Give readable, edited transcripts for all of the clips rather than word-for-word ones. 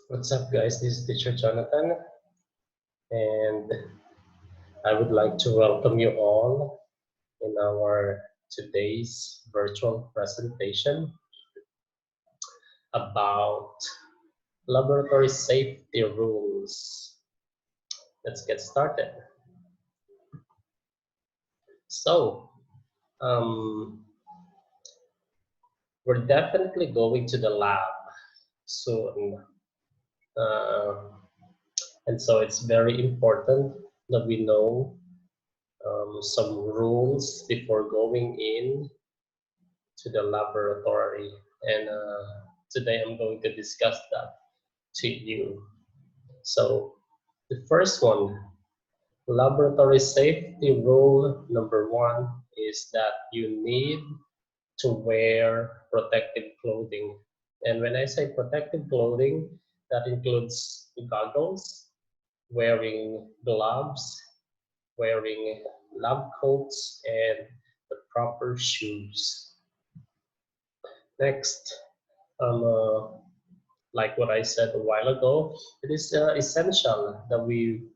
What's up, guys? This is Teacher Jonathan, and I would like to welcome you all in our today's virtual presentation about laboratory safety rules. Let's get started. So, um, we're definitely going to the lab soon, uh, and so it's very important that we know some rules before going in to the laboratory, and today I'm going to discuss that to you. So the first one, laboratory safety rule number one is that you need to wear protective clothing. And when I say protective clothing, that includes goggles, wearing gloves, wearing lab coats, and the proper shoes. Next, like what I said a while ago, it is essential that we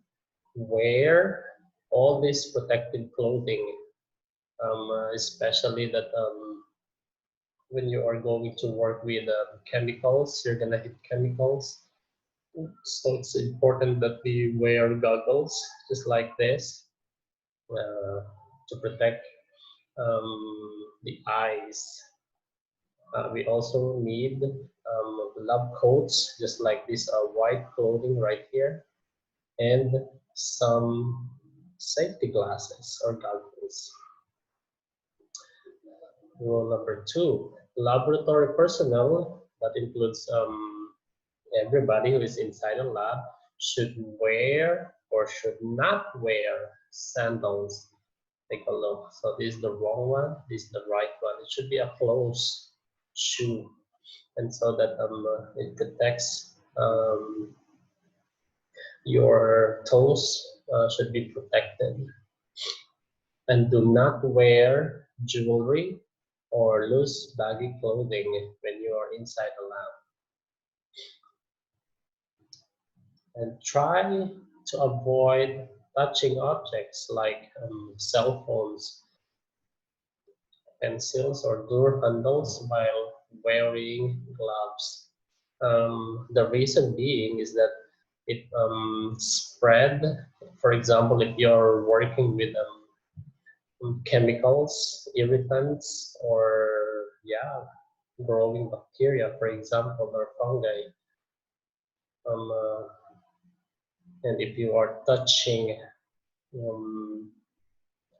wear all this protective clothing, especially that when you are going to work with chemicals, you're gonna hit chemicals. So it's important that we wear goggles just like this to protect the eyes. We also need lab coats, just like this white clothing right here, and some safety glasses or goggles. Rule number two, laboratory personnel, that includes everybody who is inside a lab, should wear or should not wear sandals. Take a look. So this is the wrong one, this is the right one. It should be a closed shoe, and so that it protects your toes should be protected. And do not wear jewelry or loose baggy clothing when you are inside the lab. And try to avoid touching objects like cell phones, pencils, or door handles while wearing gloves. The reason being is that it spread. For example, if you're working with chemicals, irritants, or yeah, growing bacteria, for example, or fungi, um, uh, and if you are touching um,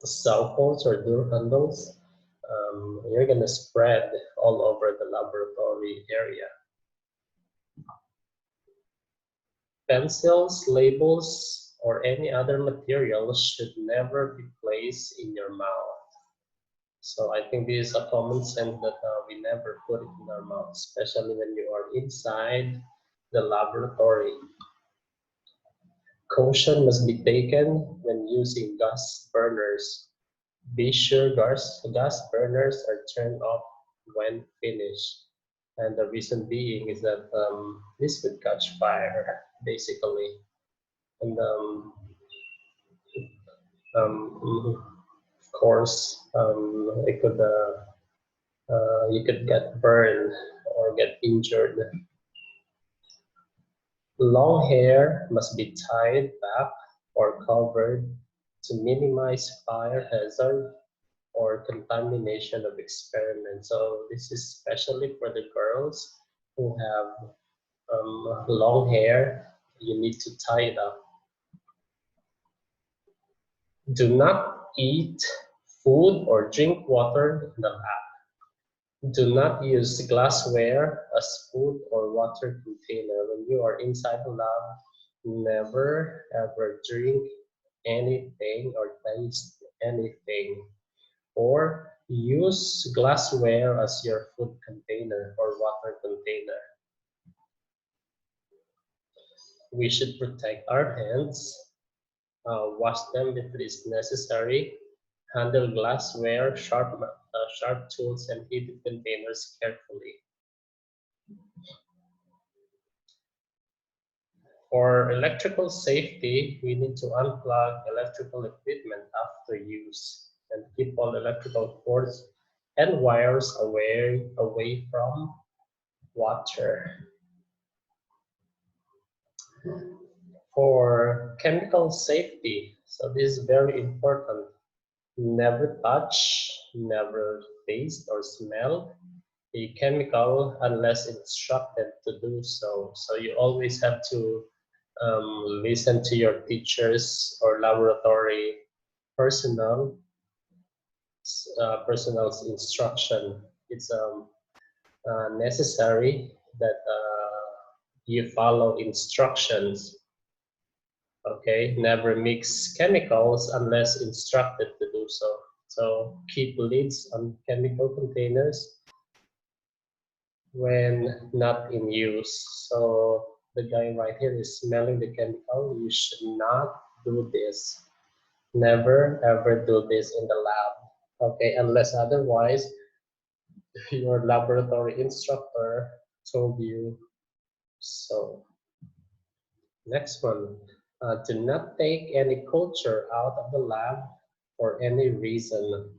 cell phones or door handles, you're gonna spread all over the laboratory area. Pencils, labels, or any other material should never be placed in your mouth. So I think this is a common sense that we never put it in our mouth, especially when you are inside the laboratory. Caution must be taken when using gas burners. Be sure gas burners are turned off when finished. And the reason being is that this could catch fire, basically. And of course, it could you could get burned or get injured. Long hair must be tied back or covered to minimize fire hazard or contamination of experiments. So this is especially for the girls who have long hair. You need to tie it up. Do not eat food or drink water in the lab. Do not use glassware as food or water container. When you are inside the lab, never ever drink anything or taste anything, or use glassware as your food container or water container. We should protect our hands, wash them if it is necessary, handle glassware, sharp tools, and heated containers carefully. For electrical safety, we need to unplug electrical equipment after use and keep all electrical cords and wires away from water. For chemical safety, so this is very important. Never touch, never taste or smell a chemical unless instructed to do so. So you always have to listen to your teachers or laboratory personnel, personal's instruction. It's necessary that you follow instructions. Okay, never mix chemicals unless instructed to do so. So keep lids on chemical containers when not in use. So the guy right here is smelling the chemical. You should not do this. Never ever do this in the lab. Okay, unless otherwise your laboratory instructor told you so. Next one. Do not take any culture out of the lab for any reason.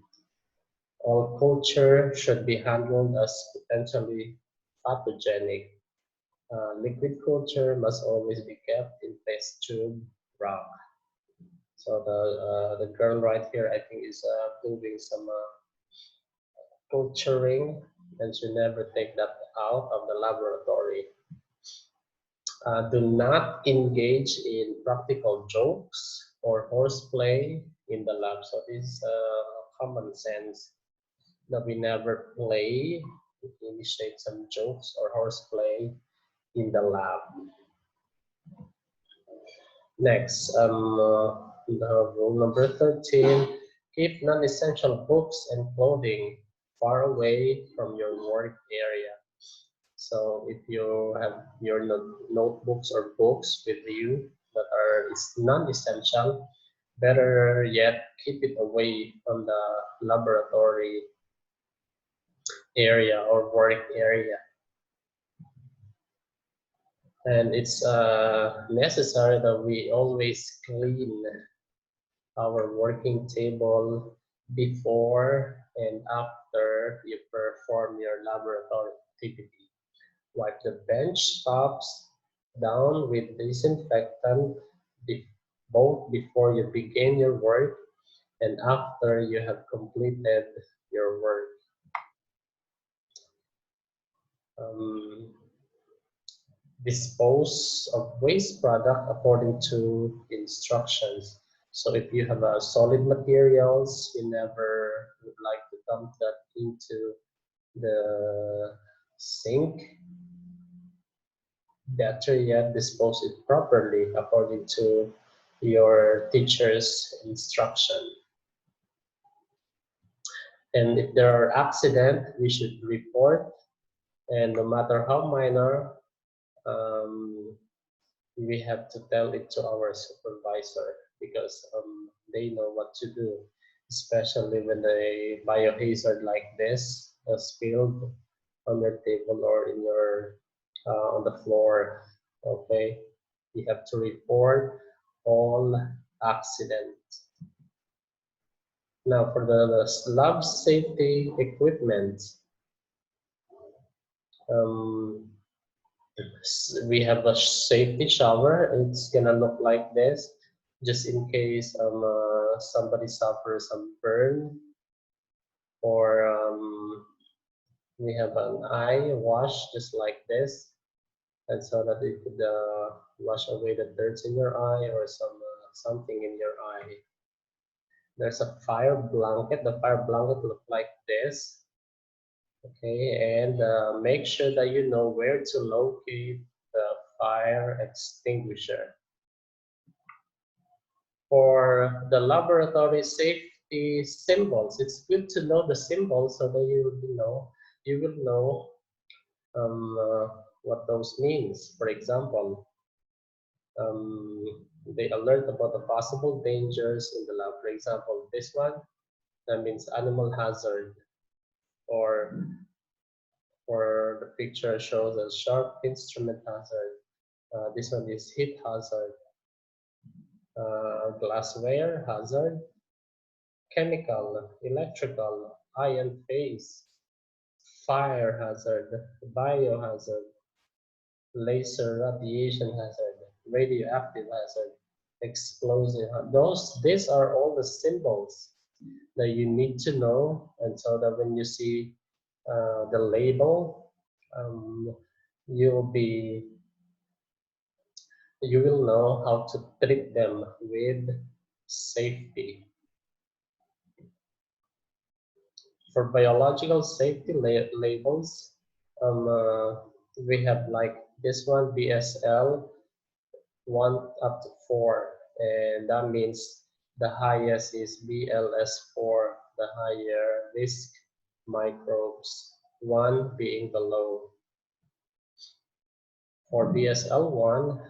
All culture should be handled as potentially pathogenic. Liquid culture must always be kept in test tube rack. So the girl right here, I think, is doing some culturing, and should never take that out of the laboratory. Do not engage in practical jokes or horseplay in the lab. So this is common sense that we never play, initiate some jokes or horseplay in the lab. Next, rule number 13, keep non-essential books and clothing far away from your work area. So if you have your notebooks or books with you that are non-essential, better yet, keep it away from the laboratory area or work area. And it's necessary that we always clean our working table before and after you perform your laboratory activity. Wipe the bench tops down with disinfectant both before you begin your work and after you have completed your work. Dispose of waste product according to instructions. So if you have solid materials, you never would like to dump that into the sink. Better yet, dispose it properly according to your teacher's instruction. And if there are accidents, we should report, and no matter how minor, we have to tell it to our supervisor because they know what to do, especially when a biohazard like this is spilled on your table or in your on the floor. Okay, you have to report all accidents. Now for the lab safety equipment, we have a safety shower. It's gonna look like this, just in case somebody suffers some burn, or we have an eye wash just like this, and so that you could wash away the dirt in your eye or something in your eye. There's a fire blanket. The fire blanket look like this. Okay, and make sure that you know where to locate the fire extinguisher. For the laboratory safety symbols, it's good to know the symbols so that you will know what those means. For example, they alert about the possible dangers in the lab. For example, this one, that means animal hazard, or the picture shows a sharp instrument hazard. This one is heat hazard, glassware hazard, chemical, electrical, ion phase, fire hazard, biohazard, laser radiation hazard, radioactive hazard, explosive. These are all the symbols that you need to know, and so that when you see the label, you'll you will know how to treat them with safety. For biological safety labels, we have like this one, BSL 1 up to 4, and that means the highest is BLS4, the higher risk microbes, 1 being the low. For BSL1,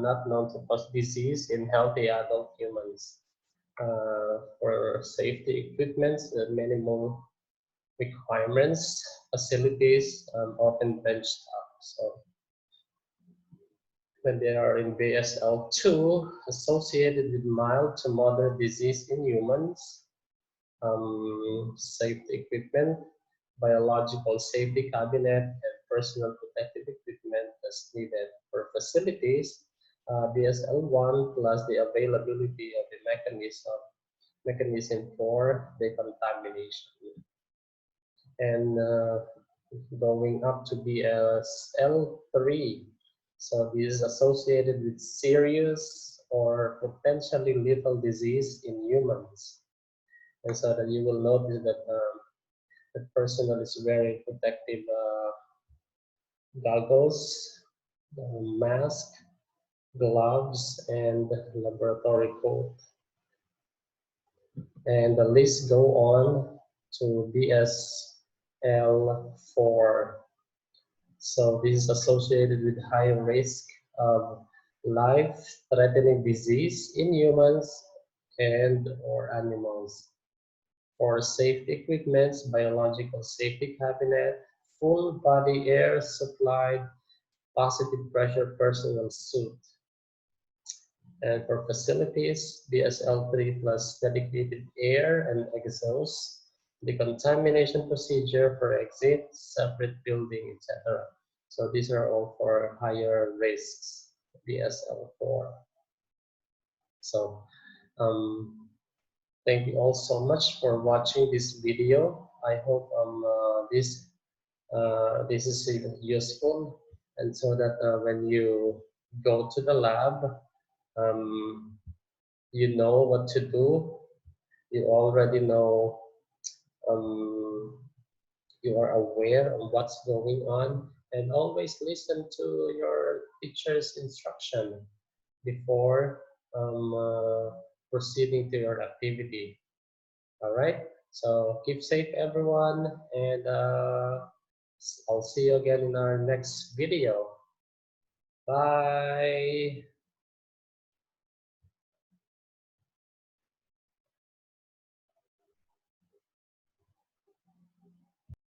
not known to cause disease in healthy adult humans. For safety equipment, the minimum requirements, facilities, often benched up. So when they are in BSL2, associated with mild to moderate disease in humans, safety equipment, biological safety cabinet, and personal protective equipment as needed. For facilities, BSL1 plus the availability of the mechanism for decontamination. And going up to BSL3. So this is associated with serious or potentially lethal disease in humans. And so that you will notice that the personnel is wearing protective goggles, mask, gloves, and laboratory coat. And the list go on to BSL4. So this is associated with high risk of life-threatening disease in humans and or animals. For safety equipment, biological safety cabinet, full body air supplied, positive pressure personal suit. And for facilities, BSL3 plus dedicated air and exhaust, decontamination procedure for exit, separate building, etc. So these are all for higher risks, BSL4. So thank you all so much for watching this video. I hope this is useful, and so that when you go to the lab, you know what to do. You already know, you are aware of what's going on, and always listen to your teacher's instruction before proceeding to your activity. All right, so keep safe everyone, and I'll see you again in our next video. Bye.